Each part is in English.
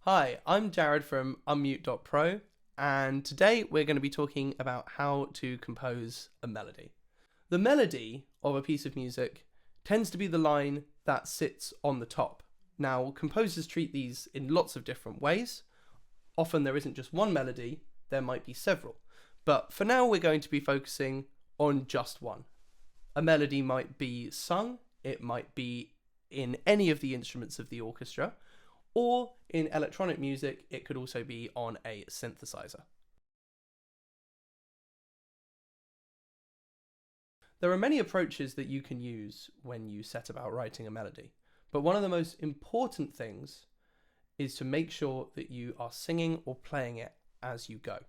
Hi, I'm Jared from Unmute.pro, and today we're going to be talking about how to compose a melody. The melody of a piece of music tends to be the line that sits on the top. Now, composers treat these in lots of different ways. Often there isn't just one melody, there might be several. But for now, we're going to be focusing on just one. A melody might be sung, it might be in any of the instruments of the orchestra, or in electronic music, it could also be on a synthesizer. There are many approaches that you can use when you set about writing a melody, but one of the most important things is to make sure that you are singing or playing it as you go.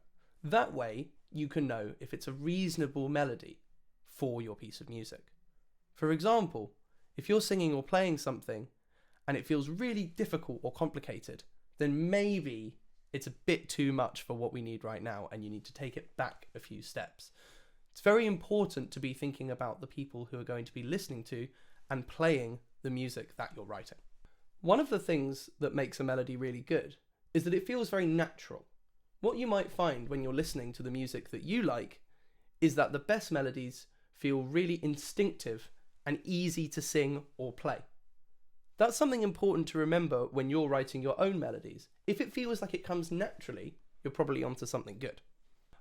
That way, you can know if it's a reasonable melody for your piece of music. For example, if you're singing or playing something and it feels really difficult or complicated, then maybe it's a bit too much for what we need right now and you need to take it back a few steps. It's very important to be thinking about the people who are going to be listening to and playing the music that you're writing. One of the things that makes a melody really good is that it feels very natural. What you might find when you're listening to the music that you like is that the best melodies feel really instinctive and easy to sing or play. That's something important to remember when you're writing your own melodies. If it feels like it comes naturally, you're probably onto something good.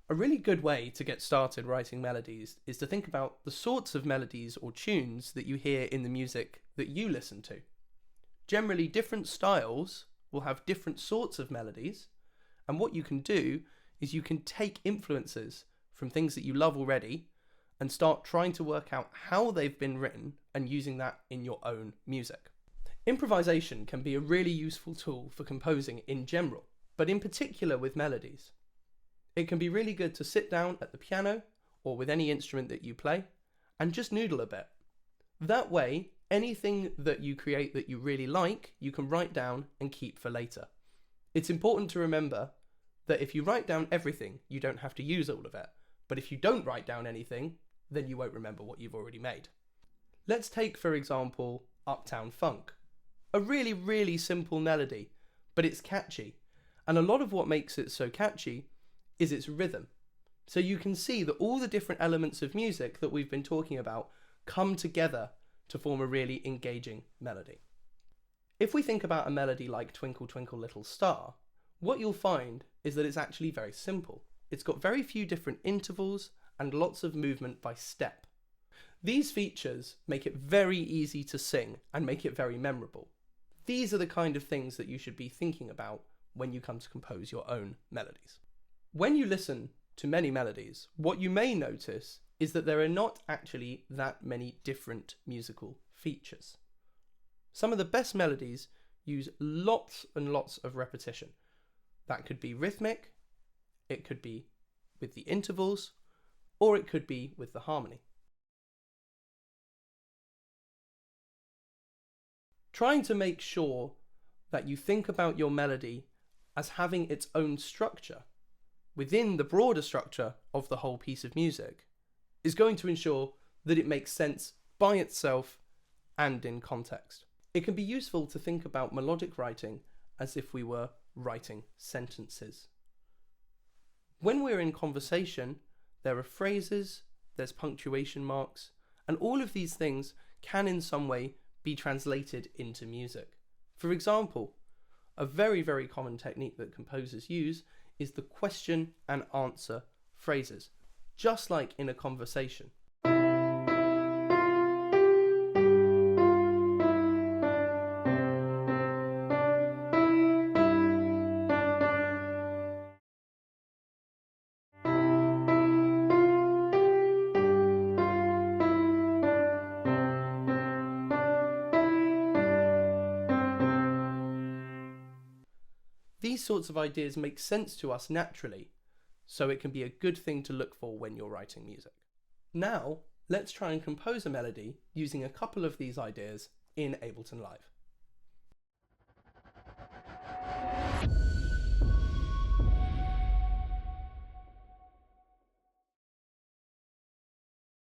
A really good way to get started writing melodies is to think about the sorts of melodies or tunes that you hear in the music that you listen to. Generally, different styles will have different sorts of melodies, and what you can do is you can take influences from things that you love already and start trying to work out how they've been written and using that in your own music. Improvisation can be a really useful tool for composing in general, but in particular with melodies. It can be really good to sit down at the piano or with any instrument that you play and just noodle a bit. That way, anything that you create that you really like, you can write down and keep for later. It's important to remember that if you write down everything, you don't have to use all of it. But if you don't write down anything, then you won't remember what you've already made. Let's take, for example, Uptown Funk. A really, really simple melody, but it's catchy. And a lot of what makes it so catchy is its rhythm. So you can see that all the different elements of music that we've been talking about come together to form a really engaging melody. If we think about a melody like Twinkle Twinkle Little Star, what you'll find is that it's actually very simple. It's got very few different intervals and lots of movement by step. These features make it very easy to sing and make it very memorable. These are the kind of things that you should be thinking about when you come to compose your own melodies. When you listen to many melodies, what you may notice is that there are not actually that many different musical features. Some of the best melodies use lots and lots of repetition. That could be rhythmic, it could be with the intervals, or it could be with the harmony. Trying to make sure that you think about your melody as having its own structure within the broader structure of the whole piece of music is going to ensure that it makes sense by itself and in context. It can be useful to think about melodic writing as if we were writing sentences. When we're in conversation, there are phrases, there's punctuation marks, and all of these things can in some way be translated into music. For example, a very, very common technique that composers use is the question and answer phrases, just like in a conversation. These sorts of ideas make sense to us naturally, so it can be a good thing to look for when you're writing music. Now, let's try and compose a melody using a couple of these ideas in Ableton Live.